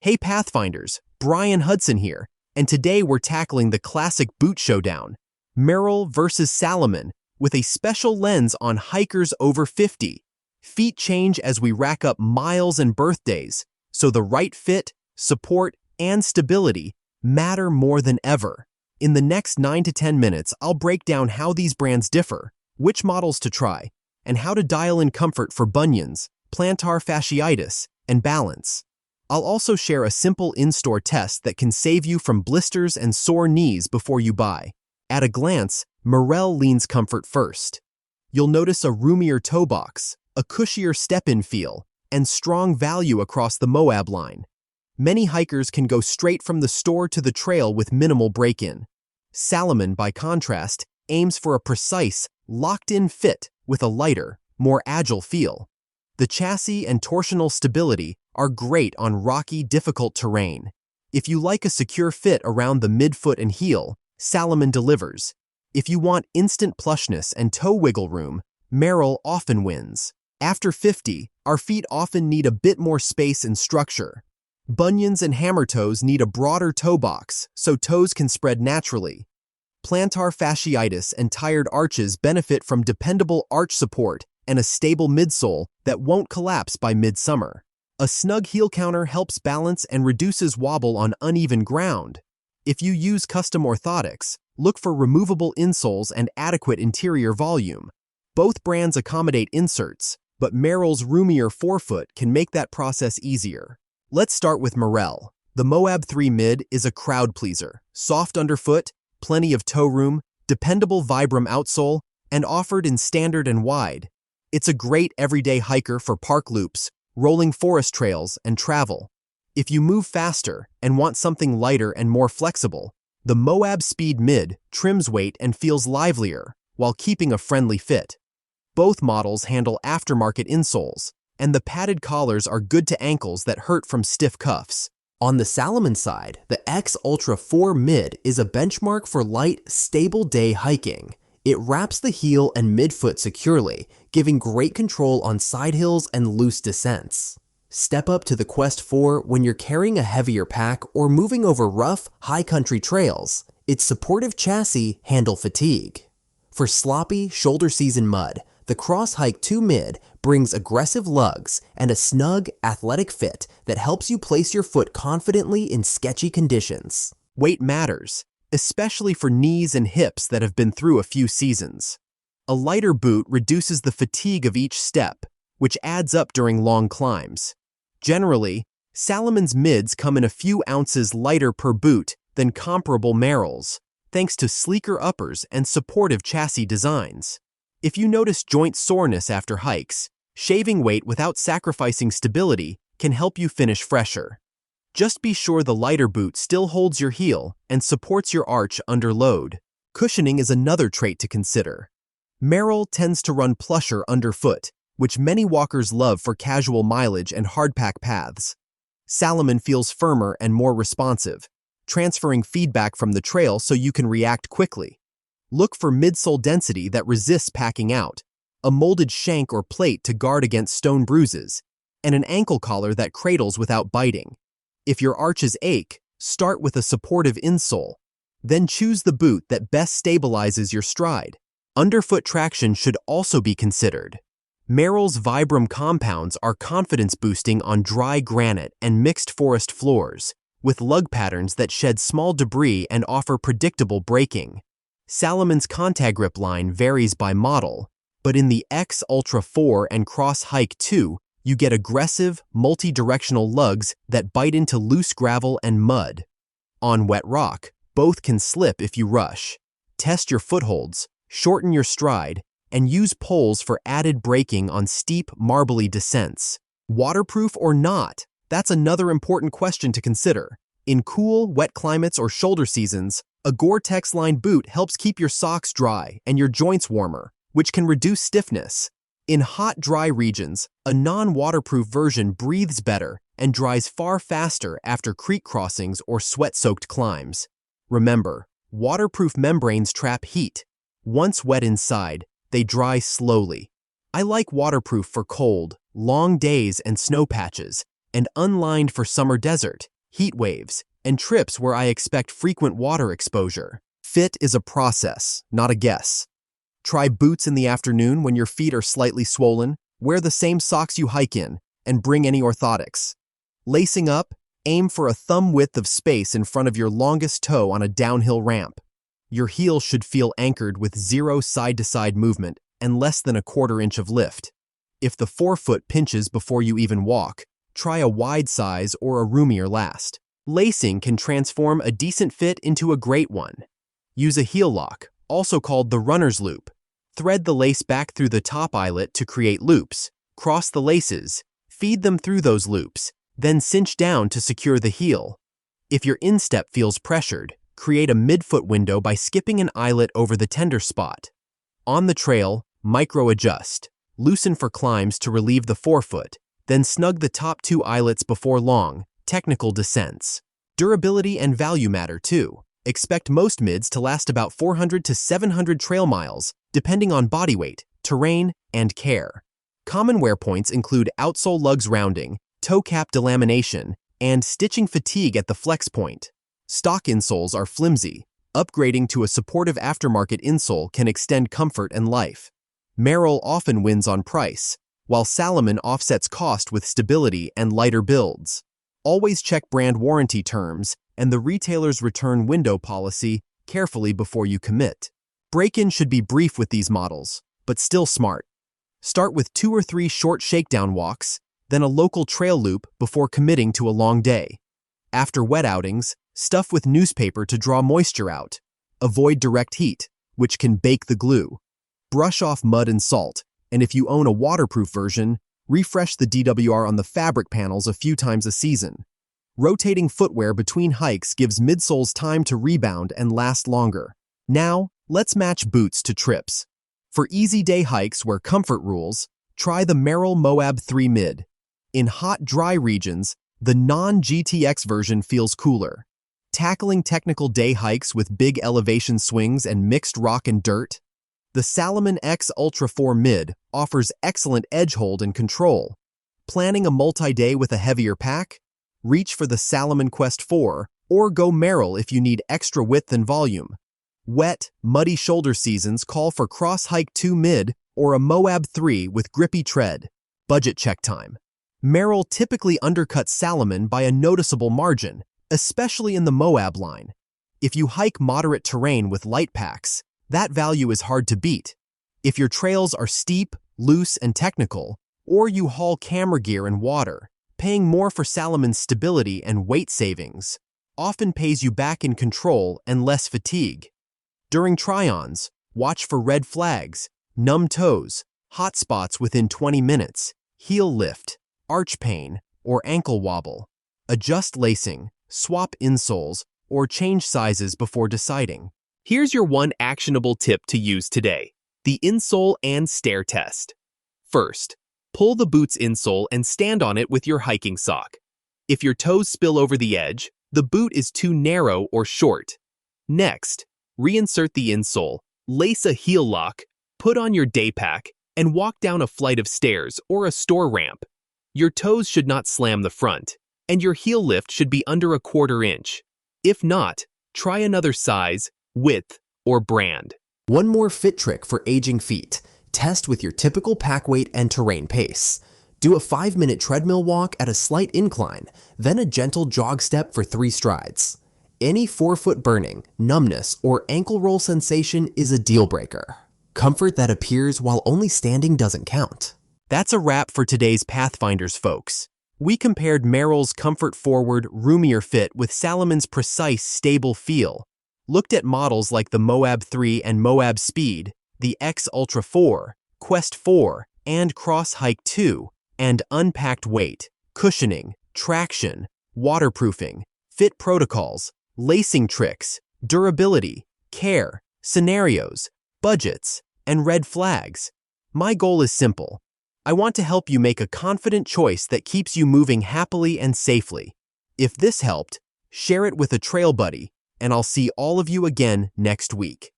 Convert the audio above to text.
Hey Pathfinders, Brian Hudson here, and today we're tackling the classic boot showdown, Merrell versus Salomon, with a special lens on hikers over 50. Feet change as we rack up miles and birthdays, so the right fit, support, and stability matter more than ever. In the next 9 to 10 minutes, I'll break down how these brands differ, which models to try, and how to dial in comfort for bunions, plantar fasciitis, and balance. I'll also share a simple in-store test that can save you from blisters and sore knees before you buy. At a glance, Merrell leans comfort first. You'll notice a roomier toe box, a cushier step-in feel, and strong value across the Moab line. Many hikers can go straight from the store to the trail with minimal break-in. Salomon, by contrast, aims for a precise, locked-in fit with a lighter, more agile feel. The chassis and torsional stability are great on rocky, difficult terrain. If you like a secure fit around the midfoot and heel, Salomon delivers. If you want instant plushness and toe wiggle room, Merrell often wins. After 50, our feet often need a bit more space and structure. Bunions and hammer toes need a broader toe box, so toes can spread naturally. Plantar fasciitis and tired arches benefit from dependable arch support and a stable midsole that won't collapse by midsummer. A snug heel counter helps balance and reduces wobble on uneven ground. If you use custom orthotics, look for removable insoles and adequate interior volume. Both brands accommodate inserts, but Merrell's roomier forefoot can make that process easier. Let's start with Merrell. The Moab 3 Mid is a crowd pleaser, soft underfoot, plenty of toe room, dependable Vibram outsole, and offered in standard and wide. It's a great everyday hiker for park loops, rolling forest trails, and travel. If you move faster and want something lighter and more flexible, the Moab Speed Mid trims weight and feels livelier while keeping a friendly fit. Both models handle aftermarket insoles, and the padded collars are good to ankles that hurt from stiff cuffs. On the Salomon side, the X Ultra 4 Mid is a benchmark for light, stable day hiking. It wraps the heel and midfoot securely, giving great control on side hills and loose descents. Step up to the Quest 4 when you're carrying a heavier pack or moving over rough, high country trails. Its supportive chassis handle fatigue. For sloppy, shoulder season mud, the Cross Hike 2 Mid brings aggressive lugs and a snug, athletic fit that helps you place your foot confidently in sketchy conditions. Weight matters, especially for knees and hips that have been through a few seasons. A lighter boot reduces the fatigue of each step, which adds up during long climbs. Generally, Salomon's mids come in a few ounces lighter per boot than comparable Merrells, thanks to sleeker uppers and supportive chassis designs. If you notice joint soreness after hikes, shaving weight without sacrificing stability can help you finish fresher. Just be sure the lighter boot still holds your heel and supports your arch under load. Cushioning is another trait to consider. Merrell tends to run plusher underfoot, which many walkers love for casual mileage and hardpack paths. Salomon feels firmer and more responsive, transferring feedback from the trail so you can react quickly. Look for midsole density that resists packing out, a molded shank or plate to guard against stone bruises, and an ankle collar that cradles without biting. If your arches ache, start with a supportive insole. Then choose the boot that best stabilizes your stride. Underfoot traction should also be considered. Merrell's Vibram compounds are confidence-boosting on dry granite and mixed forest floors, with lug patterns that shed small debris and offer predictable braking. Salomon's Contagrip line varies by model, but in the X Ultra 4 and Cross Hike 2, you get aggressive, multi-directional lugs that bite into loose gravel and mud. On wet rock, both can slip if you rush. Test your footholds, shorten your stride, and use poles for added braking on steep, marbly descents. Waterproof or not? That's another important question to consider. In cool, wet climates or shoulder seasons, a Gore-Tex-lined boot helps keep your socks dry and your joints warmer, which can reduce stiffness. In hot, dry regions, a non-waterproof version breathes better and dries far faster after creek crossings or sweat-soaked climbs. Remember, waterproof membranes trap heat. Once wet inside, they dry slowly. I like waterproof for cold, long days and snow patches, and unlined for summer desert. heat waves, and trips where I expect frequent water exposure. Fit is a process, not a guess. Try boots in the afternoon when your feet are slightly swollen, wear the same socks you hike in, and bring any orthotics. Lacing up, aim for a thumb width of space in front of your longest toe on a downhill ramp. Your heel should feel anchored with zero side-to-side movement and less than a quarter inch of lift. If the forefoot pinches before you even walk, try a wide size or a roomier last. Lacing can transform a decent fit into a great one. Use a heel lock, also called the runner's loop. Thread the lace back through the top eyelet to create loops. Cross the laces, feed them through those loops, then cinch down to secure the heel. If your instep feels pressured, create a midfoot window by skipping an eyelet over the tender spot. On the trail, micro-adjust. Loosen for climbs to relieve the forefoot, then snug the top two eyelets before long, technical descents. Durability and value matter too. Expect most mids to last about 400 to 700 trail miles, depending on body weight, terrain, and care. Common wear points include outsole lugs rounding, toe cap delamination, and stitching fatigue at the flex point. Stock insoles are flimsy. Upgrading to a supportive aftermarket insole can extend comfort and life. Merrell often wins on price, while Salomon offsets cost with stability and lighter builds. Always check brand warranty terms and the retailer's return window policy carefully before you commit. Break-in should be brief with these models, but still smart. Start with 2 or 3 short shakedown walks, then a local trail loop before committing to a long day. After wet outings, stuff with newspaper to draw moisture out. Avoid direct heat, which can bake the glue. Brush off mud and salt, and if you own a waterproof version, refresh the DWR on the fabric panels a few times a season. Rotating footwear between hikes gives midsoles time to rebound and last longer. Now, let's match boots to trips. For easy day hikes where comfort rules, try the Merrell Moab 3 Mid. In hot, dry regions, the non-GTX version feels cooler. Tackling technical day hikes with big elevation swings and mixed rock and dirt, the Salomon X Ultra 4 Mid offers excellent edge hold and control. Planning a multi-day with a heavier pack? Reach for the Salomon Quest 4 or go Merrell if you need extra width and volume. Wet, muddy shoulder seasons call for Cross-Hike 2 Mid or a Moab 3 with grippy tread. Budget check time. Merrell typically undercuts Salomon by a noticeable margin, especially in the Moab line. If you hike moderate terrain with light packs, that value is hard to beat. If your trails are steep, loose, and technical, or you haul camera gear and water, paying more for Salomon's stability and weight savings often pays you back in control and less fatigue. During try-ons, watch for red flags, numb toes, hot spots within 20 minutes, heel lift, arch pain, or ankle wobble. Adjust lacing, swap insoles, or change sizes before deciding. Here's your one actionable tip to use today: the insole and stair test. First, pull the boot's insole and stand on it with your hiking sock. If your toes spill over the edge, the boot is too narrow or short. Next, reinsert the insole, lace a heel lock, put on your day pack, and walk down a flight of stairs or a store ramp. Your toes should not slam the front, and your heel lift should be under a quarter inch. If not, try another size, width, or brand. One more fit trick for aging feet. Test with your typical pack weight and terrain pace. Do a 5-minute treadmill walk at a slight incline, then a gentle jog step for 3 strides. Any forefoot burning, numbness, or ankle roll sensation is a deal breaker. Comfort that appears while only standing doesn't count. That's a wrap for today's Pathfinders, folks. We compared Merrell's comfort-forward, roomier fit with Salomon's precise, stable feel, looked at models like the Moab 3 and Moab Speed, the X Ultra 4, Quest 4, and Cross-Hike 2, and unpacked weight, cushioning, traction, waterproofing, fit protocols, lacing tricks, durability, care, scenarios, budgets, and red flags. My goal is simple. I want to help you make a confident choice that keeps you moving happily and safely. If this helped, share it with a trail buddy, and I'll see all of you again next week.